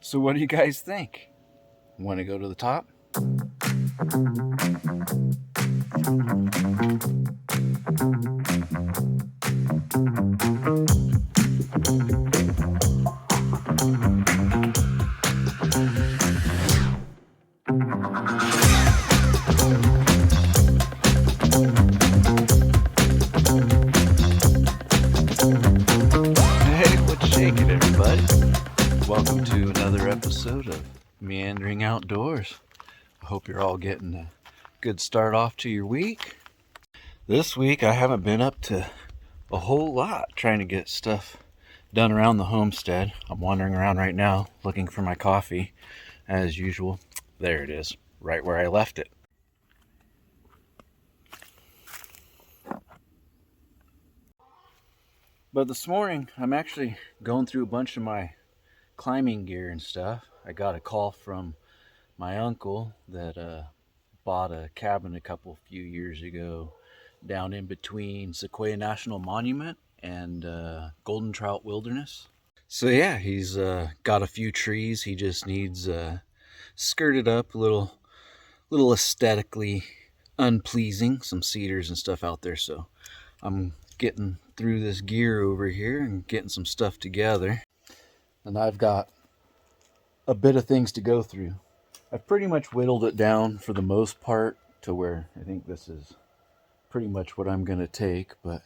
So what do you guys think? Want to go to the top? Hey, what's shaking, everybody? Welcome to another episode of Meandering Outdoors. I hope you're all getting a good start off to your week. This week I haven't been up to a whole lot trying to get stuff done around the homestead. I'm wandering around right now looking for my coffee as usual. There it is, right where I left it. But this morning I'm actually going through a bunch of my climbing gear and stuff. I got a call from my uncle that bought a cabin a few years ago down in between Sequoia National Monument and Golden Trout Wilderness. So yeah, he's got a few trees. He just needs skirted up a little aesthetically unpleasing, some cedars and stuff out there. So I'm getting through this gear over here and getting some stuff together. And I've got a bit of things to go through. I've pretty much whittled it down for the most part to where I think this is pretty much what I'm going to take. But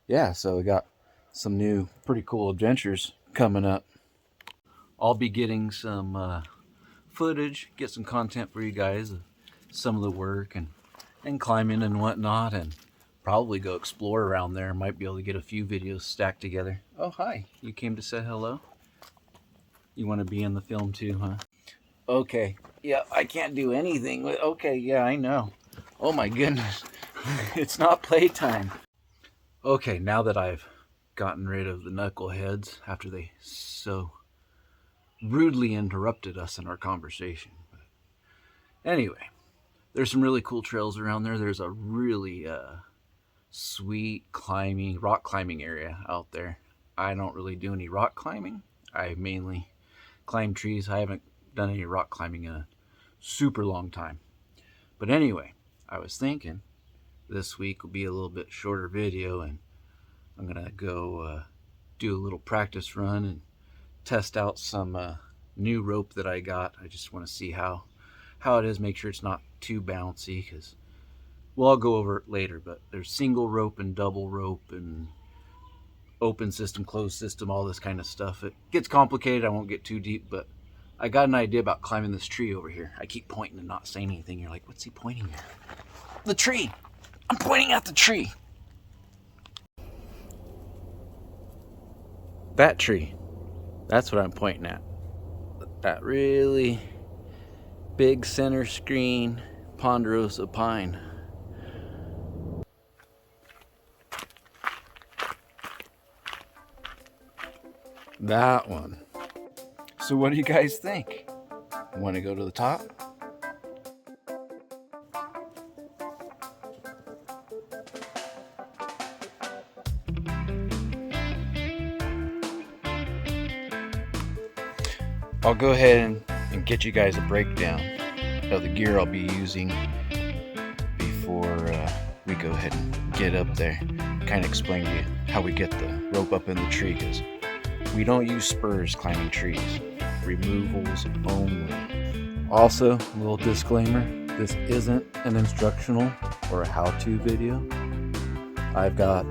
yeah, so I got some new pretty cool adventures coming up. I'll be getting some footage, get some content for you guys of some of the work and climbing and whatnot, and probably go explore around there. Might be able to get a few videos stacked together. Oh, hi. You came to say hello? You want to be in the film too, huh? Okay. Yeah, I can't do anything. Okay, yeah, I know. Oh my goodness. It's not playtime. Okay, now that I've gotten rid of the knuckleheads after they so rudely interrupted us in our conversation. But anyway, there's some really cool trails around there. There's a really sweet rock climbing area out there. I don't really do any rock climbing. I mainly climb trees. I haven't done any rock climbing in a super long time. But anyway, I was thinking this week will be a little bit shorter video, and I'm gonna go do a little practice run and test out some new rope that I got. I just want to see how it is, make sure it's not too bouncy, because well, I'll go over it later, but there's single rope and double rope and open system, closed system, all this kind of stuff. It gets complicated. I won't get too deep, but I got an idea about climbing this tree over here. I keep pointing and not saying anything. You're like, what's he pointing at? The tree. I'm pointing at the tree. That tree. That's what I'm pointing at. That really big center screen ponderosa pine. That one. So what do you guys think? Want to go to the top? I'll go ahead and get you guys a breakdown of the gear I'll be using before we go ahead and get up there. Kind of explain to you how we get the rope up in the tree, because we don't use spurs climbing trees. Removals only. Also, a little disclaimer, this isn't an instructional or a how-to video. I've got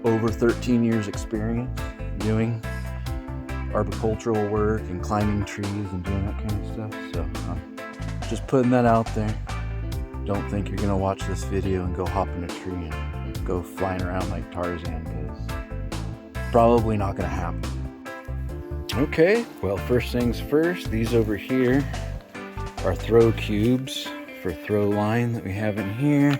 over 13 years experience doing arboricultural work and climbing trees and doing that kind of stuff. So I'm just putting that out there. Don't think you're gonna watch this video and go hop in a tree and go flying around like Tarzan, because probably not gonna happen. Okay, well, first things first, these over here are throw cubes for throw line that we have in here.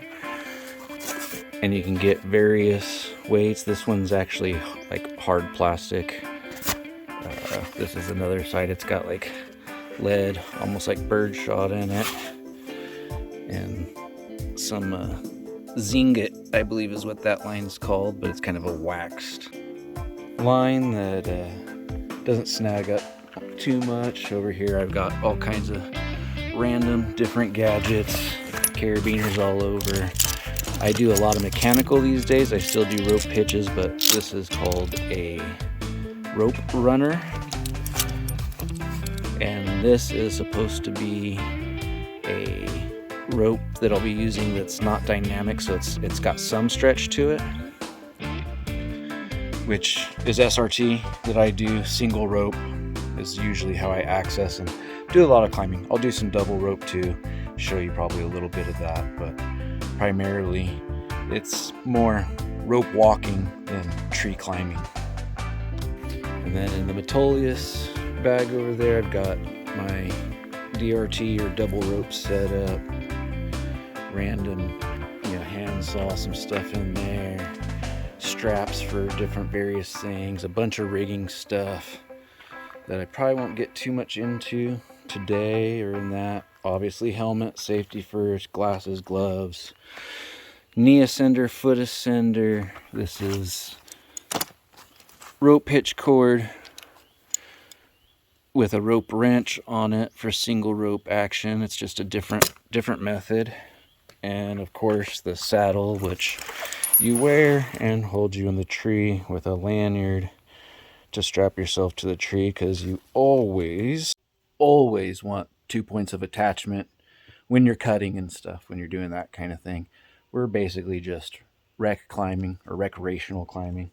And you can get various weights. This one's actually like hard plastic. This is another side. It's got like lead, almost like bird shot in it. And some zingot, I believe is what that line's called, but it's kind of a waxed line that doesn't snag up too much. Over here I've got all kinds of random different gadgets, carabiners all over. I do a lot of mechanical these days. I still do rope hitches, but this is called a rope runner. And this is supposed to be a rope that I'll be using that's not dynamic, so it's got some stretch to it, which is SRT that I do. Single rope is usually how I access and do a lot of climbing. I'll do some double rope too, show you probably a little bit of that, but primarily it's more rope walking than tree climbing. And then in the Metolius bag over there, I've got my DRT or double rope set up, random, handsaw, some stuff in there, straps for different various things, a bunch of rigging stuff that I probably won't get too much into today or in that. Obviously helmet, safety first, glasses, gloves, knee ascender, foot ascender. This is rope hitch cord with a rope wrench on it for single rope action. It's just a different method. And of course the saddle, which you wear and holds you in the tree with a lanyard to strap yourself to the tree, because you always want 2 points of attachment when you're cutting and stuff, when you're doing that kind of thing. We're basically just rec climbing or recreational climbing.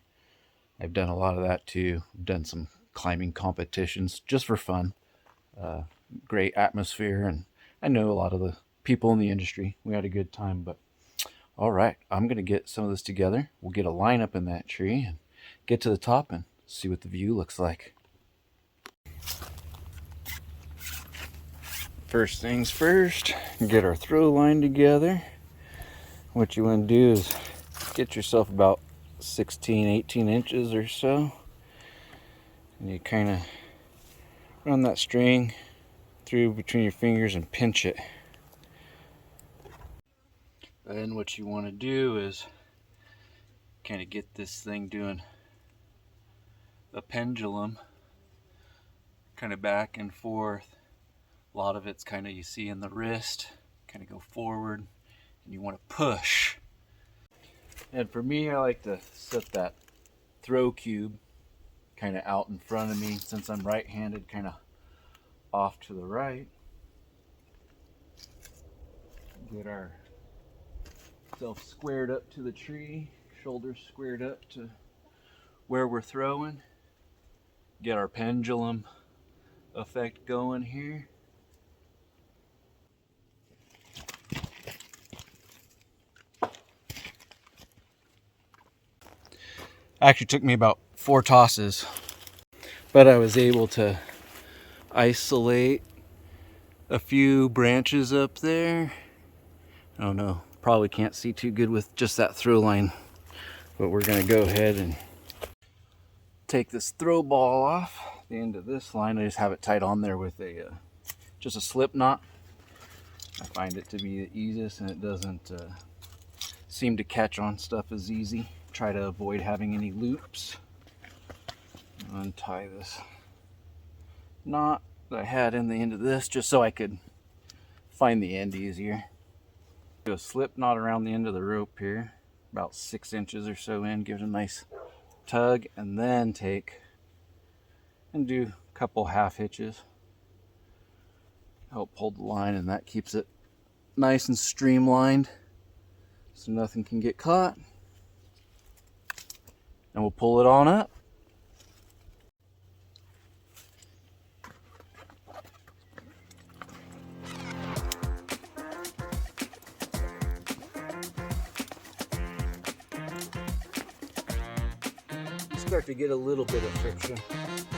I've done a lot of that too. I've done some climbing competitions just for fun. Great atmosphere, and I know a lot of the people in the industry. We had a good time. But all right, I'm gonna get some of this together. We'll get a line up in that tree and get to the top and see what the view looks like. First things first, get our throw line together. What you want to do is get yourself about 16-18 inches or so, and you kind of run that string through between your fingers and pinch it. Then what you want to do is kind of get this thing doing a pendulum, kind of back and forth. A lot of it's kind of, you see in the wrist, kind of go forward, and you want to push. And for me, I like to set that throw cube kind of out in front of me, since I'm right-handed, kind of off to the right. Get ourselves squared up to the tree, shoulders squared up to where we're throwing. Get our pendulum effect going here. Actually took me about 4 tosses, but I was able to isolate a few branches up there. I don't know, probably can't see too good with just that throw line, but we're gonna go ahead and take this throw ball off the end of this line. I just have it tied on there with just a slip knot. I find it to be the easiest, and it doesn't seem to catch on stuff as easy. Try to avoid having any loops. Untie this knot that I had in the end of this, just so I could find the end easier. Do a slip knot around the end of the rope here, about 6 inches or so in, give it a nice tug, and then take and do a couple half hitches. Help hold the line, and that keeps it nice and streamlined so nothing can get caught. And we'll pull it on up. You start to get a little bit of friction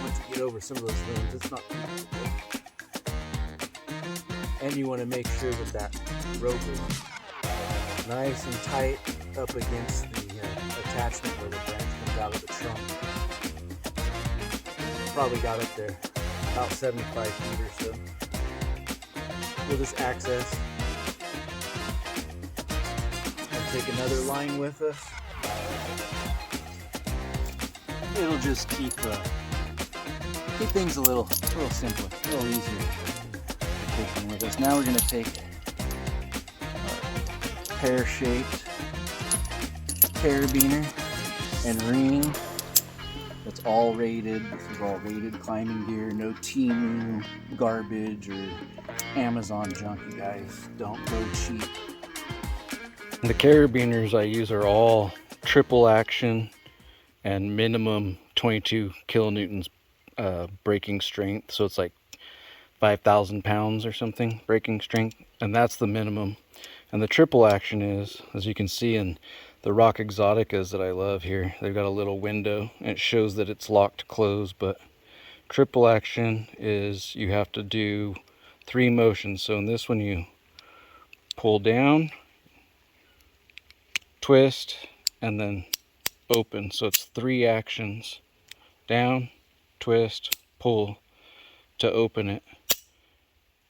once you get over some of those limbs. It's not too difficult. And you want to make sure that that rope is nice and tight up against the attachment where the branch comes out of the trunk. Probably got up there about 75 feet or so. We'll just access and take another line with us. It'll just keep keep things a little simpler, a little easier to take in with us. Now we're going to take our pear-shaped carabiner and ring. That's all rated. This is all rated climbing gear. No Temu garbage or Amazon junk, you guys. Don't go cheap. The carabiners I use are all triple action and minimum 22 kilonewtons braking strength. So it's like 5,000 pounds or something braking strength. And that's the minimum. And the triple action is, as you can see in the Rock Exoticas that I love here, they've got a little window and it shows that it's locked closed, but triple action is you have to do 3 motions. So in this one you pull down, twist, and then open. So it's 3 actions: down, twist, pull to open it.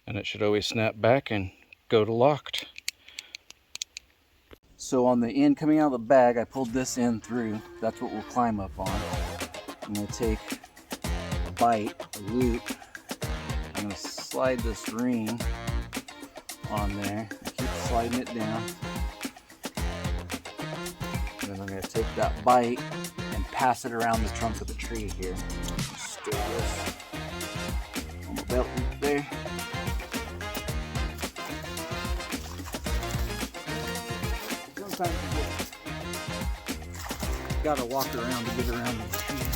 And it should always snap back and go to locked. So on the end coming out of the bag, I pulled this end through. That's what we'll climb up on. I'm going to take a bite, a loop. I'm going to slide this ring on there. Keep sliding it down. And then I'm going to take that bite and pass it around the trunk of the tree here. Store this on the belt loop there. Sometimes you gotta walk around to get around the tree.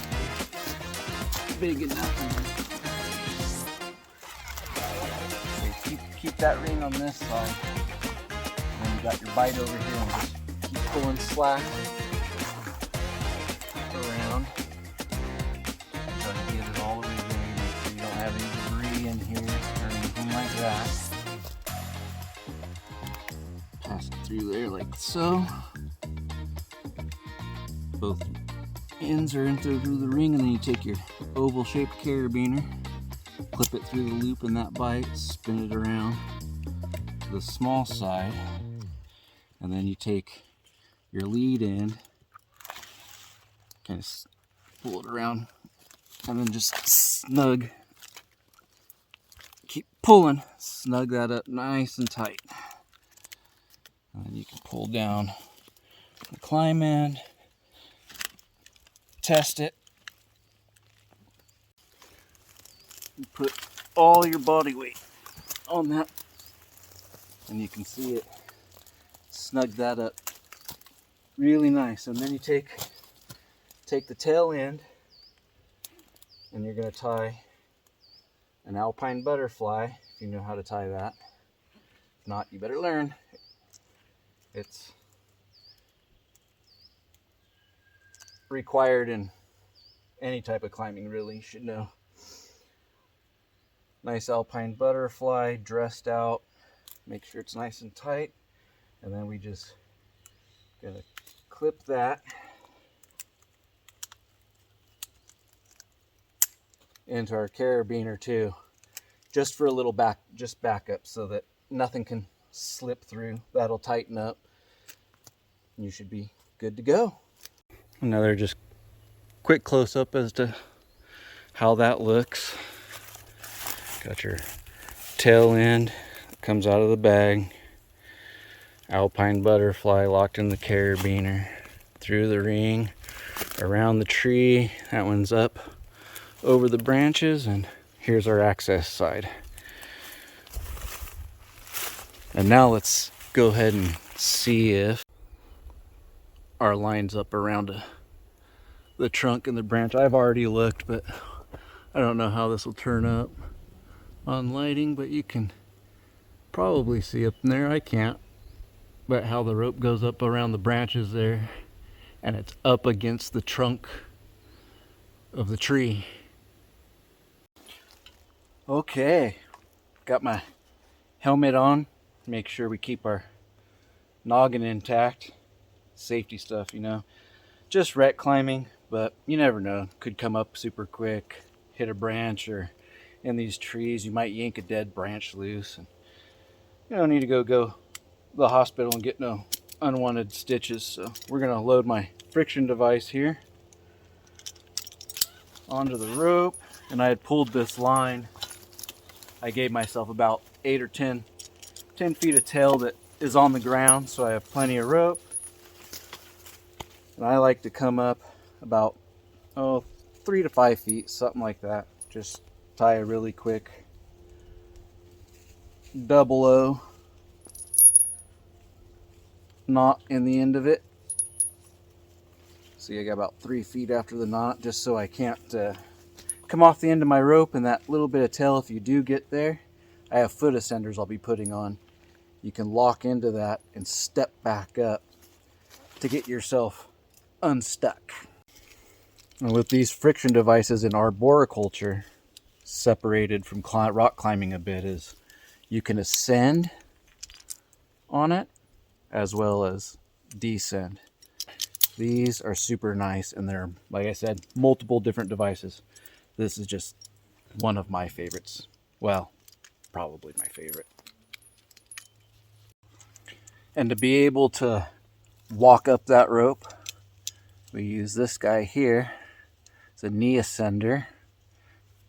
Big enough. So keep that ring on this side. And then you got your bite over here and just keep pulling slack around. Try to get it all the way there. Make sure you don't have any debris in here or anything like that. Pass it through there like so. Both ends are into through the ring, and then you take your oval shaped carabiner, clip it through the loop in that bite, spin it around to the small side, and then you take your lead end, kind of pull it around, and then just snug, keep pulling, snug that up nice and tight. And then you can pull down the climb end, test it, and put all your body weight on that, and you can see it snug that up really nice. And then you take the tail end, and you're going to tie an alpine butterfly, if you know how to tie that. If not, you better learn. It's required in any type of climbing, really. You should know. Nice alpine butterfly, dressed out. Make sure it's nice and tight. And then we just gonna clip that into our carabiner too, just for a little back up so that nothing can slip through. That'll tighten up. You should be good to go. Another just quick close-up as to how that looks. Got your tail end, comes out of the bag, alpine butterfly locked in the carabiner, through the ring, around the tree. That one's up over the branches, and here's our access side. And now let's go ahead and see if our lines up around the trunk and the branch. I've already looked, but I don't know how this will turn up on lighting, but you can probably see up in there. I can't, but how the rope goes up around the branches there, and it's up against the trunk of the tree. Okay, got my helmet on. Make sure we keep our noggin intact. Safety stuff, you know. Just wreck climbing, but you never know. Could come up super quick, hit a branch, or in these trees you might yank a dead branch loose, and you don't need to go to the hospital and get no unwanted stitches. So we're gonna load my friction device here onto the rope. and I had pulled this line. I gave myself about 8 or 10 feet of tail that is on the ground, so I have plenty of rope. And I like to come up about 3 to 5 feet, something like that. Just tie a really quick double O knot in the end of it. See, I got about 3 feet after the knot, just so I can't come off the end of my rope. And that little bit of tail, if you do get there, I have foot ascenders I'll be putting on. You can lock into that and step back up to get yourself unstuck. And with these friction devices in arboriculture, separated from rock climbing a bit, is you can ascend on it as well as descend. These are super nice, and they're, like I said, multiple different devices. This is just one of my favorites. Well, probably my favorite. And to be able to walk up that rope, we use this guy here. It's a knee ascender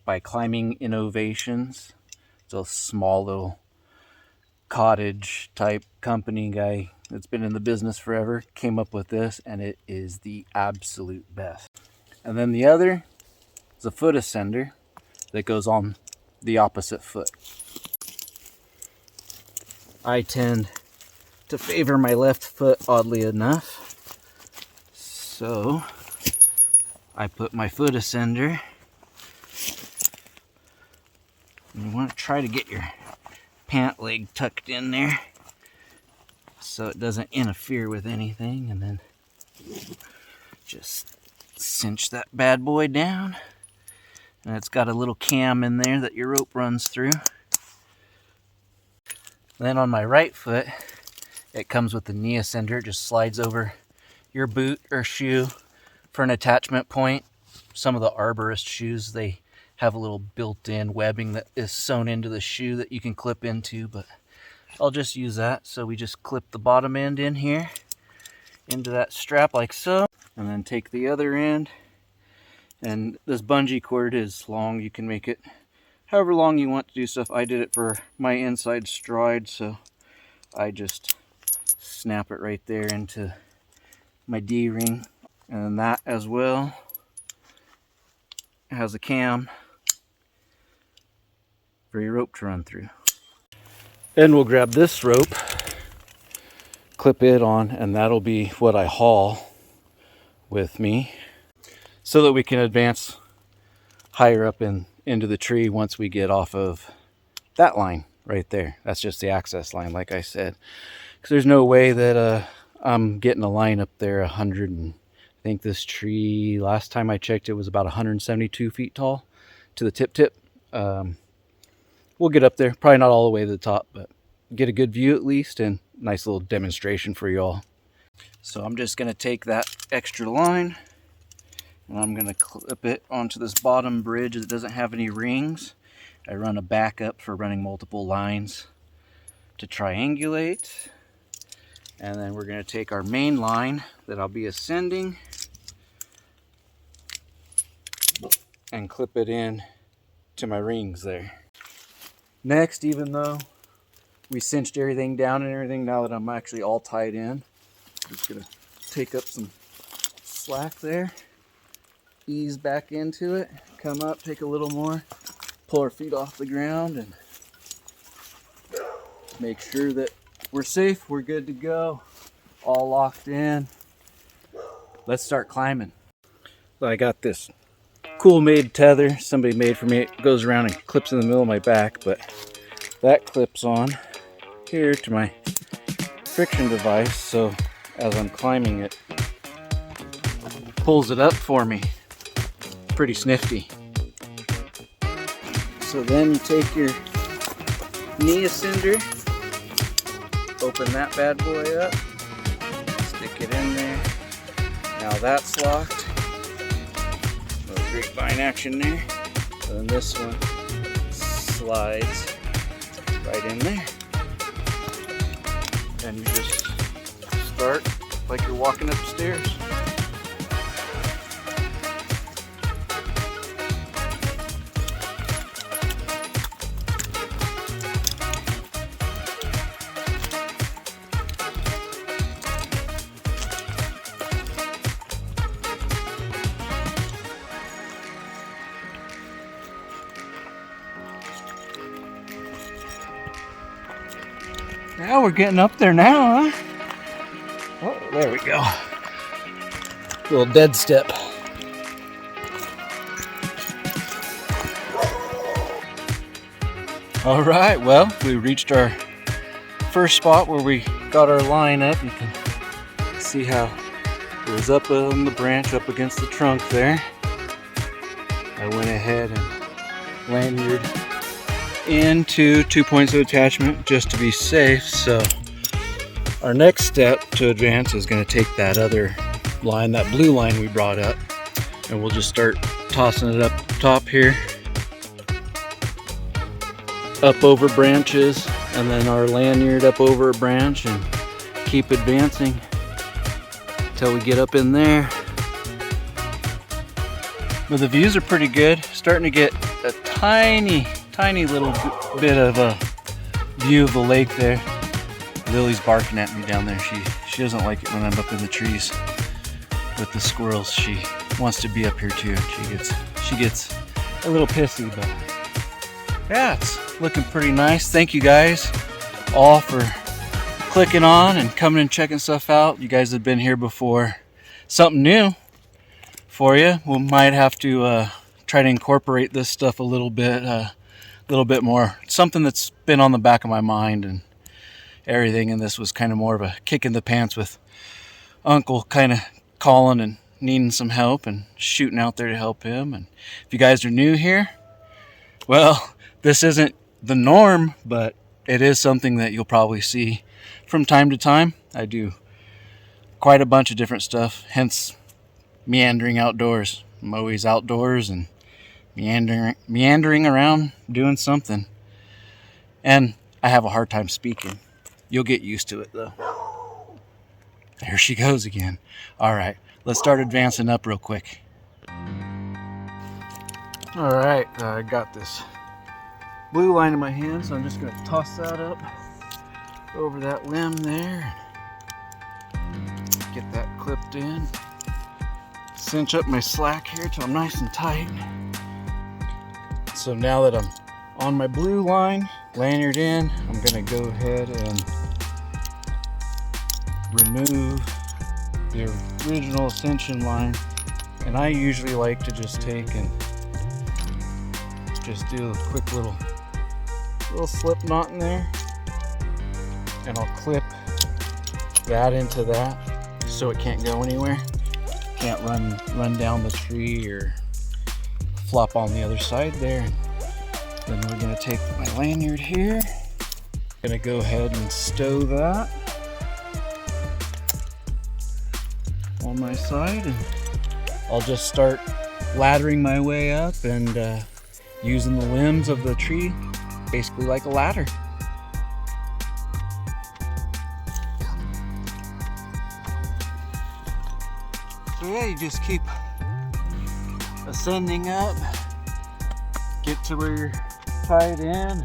by Climbing Innovations. It's a small little cottage type company guy that's been in the business forever came up with this, and it is the absolute best. And then the other is a foot ascender that goes on the opposite foot. I tend to favor my left foot, oddly enough, so I put my foot ascender. You want to try to get your pant leg tucked in there so it doesn't interfere with anything, and then just cinch that bad boy down. And it's got a little cam in there that your rope runs through. Then on my right foot, it comes with the knee ascender. It just slides over your boot or shoe for an attachment point. Some of the arborist shoes, they have a little built-in webbing that is sewn into the shoe that you can clip into, but I'll just use that. So we just clip the bottom end in here into that strap like so, and then take the other end. And this bungee cord is long. You can make it however long you want to do stuff. I did it for my inside stride, so I just snap it right there into my D-ring. And then that as well has a cam for your rope to run through. Then we'll grab this rope, clip it on, and that'll be what I haul with me so that we can advance higher up into the tree once we get off of that line right there. That's just the access line, like I said, because there's no way that I'm getting a line up there 100 and I think this tree, last time I checked, it was about 172 feet tall to the tip. We'll get up there, probably not all the way to the top, but get a good view at least, and nice little demonstration for y'all. So I'm just gonna take that extra line and I'm gonna clip it onto this bottom bridge that doesn't have any rings. I run a backup for running multiple lines to triangulate. And then we're gonna take our main line that I'll be ascending and clip it in to my rings there. Next, even though we cinched everything down and everything, now that I'm actually all tied in, I'm just gonna take up some slack there, ease back into it, come up, take a little more, pull our feet off the ground, and make sure that we're safe, we're good to go, all locked in. Let's start climbing. So I got this cool made tether somebody made for me. It goes around and clips in the middle of my back, but that clips on here to my friction device, so as I'm climbing it, pulls it up for me. Pretty snifty. So then you take your knee ascender, open that bad boy up, stick it in there. Now that's locked. Grapevine action there. And then this one slides right in there. And you just start like you're walking upstairs. Yeah, we're getting up there now, huh? Oh, there we go. Little dead step. All right, well, we reached our first spot where we got our line up. You can see how it was up on the branch, up against the trunk there. I went ahead and lanyard into 2 points of attachment just to be safe. So our next step to advance is going to take that other line, that blue line we brought up, and we'll just start tossing it up top here, up over branches, and then our lanyard up over a branch, and keep advancing until we get up in there. But the views are pretty good. Starting to get a tiny little bit of a view of the lake there. Lily's barking at me down there. She doesn't like it when I'm up in the trees with the squirrels. She wants to be up here too. She gets a little pissy, but yeah, it's looking pretty nice. Thank you guys all for clicking on and coming and checking stuff out. You guys have been here before. Something new for you. We might have to try to incorporate this stuff a little bit more. It's something that's been on the back of my mind and everything, and this was kind of more of a kick in the pants with Uncle kind of calling and needing some help and shooting out there to help him. And if you guys are new here, well, this isn't the norm, but it is something that you'll probably see from time to time. I do quite a bunch of different stuff, hence meandering outdoors. I'm always outdoors and meandering around doing something. And I have a hard time speaking. You'll get used to it though. There she goes again. All right, let's start advancing up real quick. All right, I got this blue line in my hand, so I'm just gonna toss that up over that limb there. Get that clipped in. Cinch up my slack here till I'm nice and tight. So now that I'm on my blue line, lanyard in, I'm gonna go ahead and remove the original ascension line. And I usually like to just take and just do a quick little slip knot in there. And I'll clip that into that so it can't go anywhere. Can't run down the tree or flop on the other side there. Then we're gonna take my lanyard here. Gonna go ahead and stow that on my side, and I'll just start laddering my way up and using the limbs of the tree basically like a ladder. So yeah, you just keep ascending up, get to where you're tied in,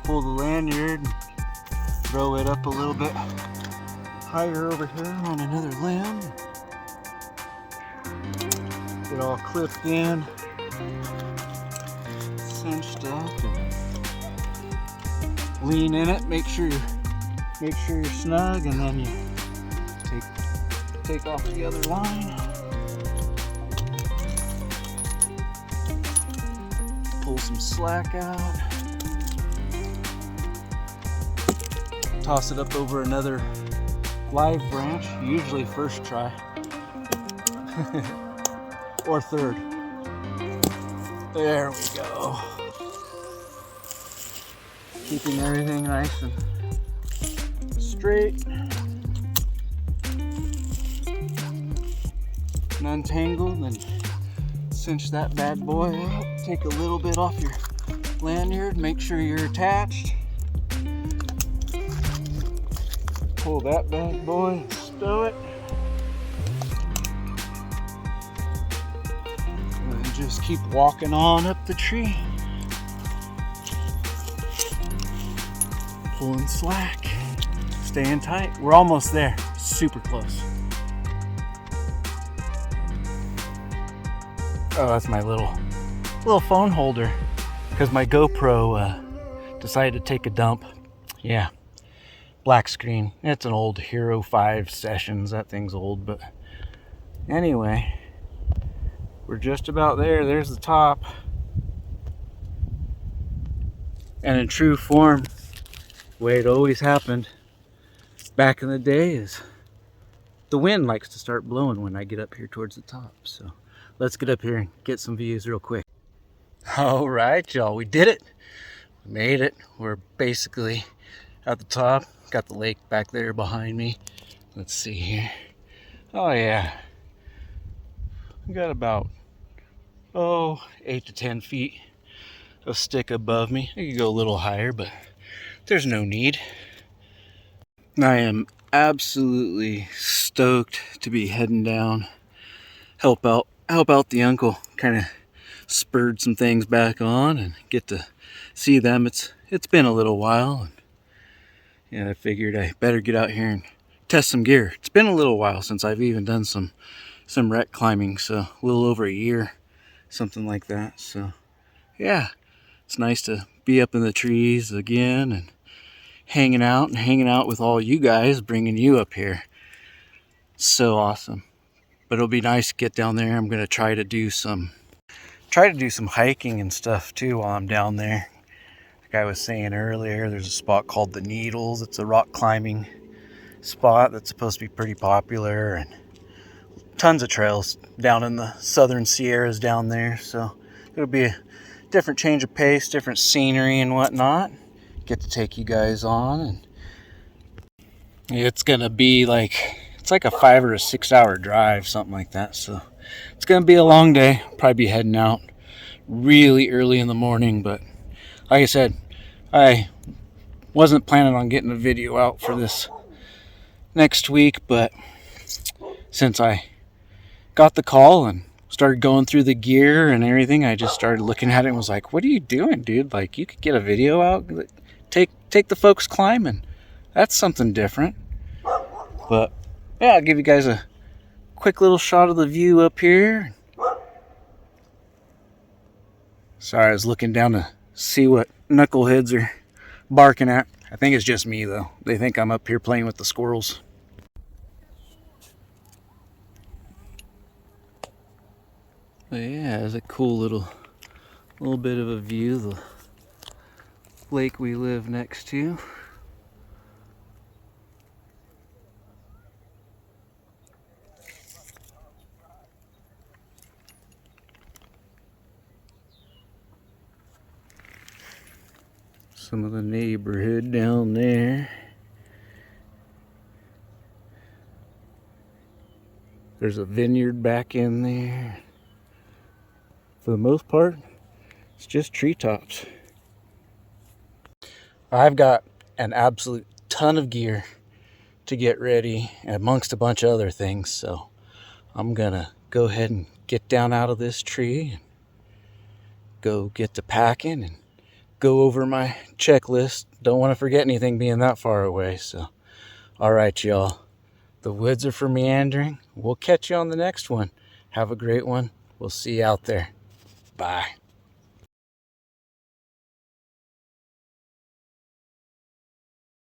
pull the lanyard, and throw it up a little bit higher over here on another limb. Get all clipped in, cinched up, and lean in it. Make sure you're snug, and then you take off the other line. Pull some slack out. Toss it up over another live branch, usually first try. Or third. There we go. Keeping everything nice and straight and untangled, and cinch that bad boy up. Take a little bit off your lanyard, make sure you're attached. Pull that bad boy and stow it. And then just keep walking on up the tree. Pulling slack, staying tight. We're almost there, super close. Oh, that's my little phone holder, because my GoPro decided to take a dump. Yeah, black screen. It's an old Hero 5 Sessions. That thing's old, but anyway, we're just about there. There's the top. And in true form, the way it always happened back in the day is the wind likes to start blowing when I get up here towards the top. So let's get up here and get some views real quick. All right, y'all, we did it. We made it. We're basically at the top. Got the lake back there behind me. Let's see here. Oh yeah, we got about 8 to 10 feet of stick above me. I could go a little higher, but there's no need. I am absolutely stoked to be heading down, help out the uncle, kind of spurred some things back on and get to see them. It's been a little while, and I figured I better get out here and test some gear. It's been a little while since I've even done some rec climbing, so a little over a year, something like that. So yeah, it's nice to be up in the trees again and hanging out with all you guys, bringing you up here. So awesome. But it'll be nice to get down there. I'm gonna try to do some hiking and stuff too while I'm down there. Like I was saying earlier, there's a spot called the Needles. It's a rock climbing spot that's supposed to be pretty popular, and tons of trails down in the southern Sierras down there. So it'll be a different change of pace, different scenery and whatnot. Get to take you guys on, and it's gonna be it's like a 5 or 6 hour drive, something like that. So it's gonna be a long day. Probably be heading out really early in the morning, but like I said, I wasn't planning on getting a video out for this next week, but since I got the call and started going through the gear and everything, I just started looking at it and was like, what are you doing, dude? Like, you could get a video out, take the folks climbing. That's something different. But yeah, I'll give you guys a quick little shot of the view up here. Sorry, I was looking down to see what knuckleheads are barking at. I think it's just me though. They think I'm up here playing with the squirrels. But yeah, it's a cool little bit of a view of the lake we live next to. Some of the neighborhood down there. There's a vineyard back in there. For the most part, it's just treetops. I've got an absolute ton of gear to get ready, amongst a bunch of other things, so I'm gonna go ahead and get down out of this tree and go get to packing and go over my checklist. Don't want to forget anything being that far away. So all right, y'all, the woods are for meandering. We'll catch you on the next one. Have a great one. We'll see you out there. Bye.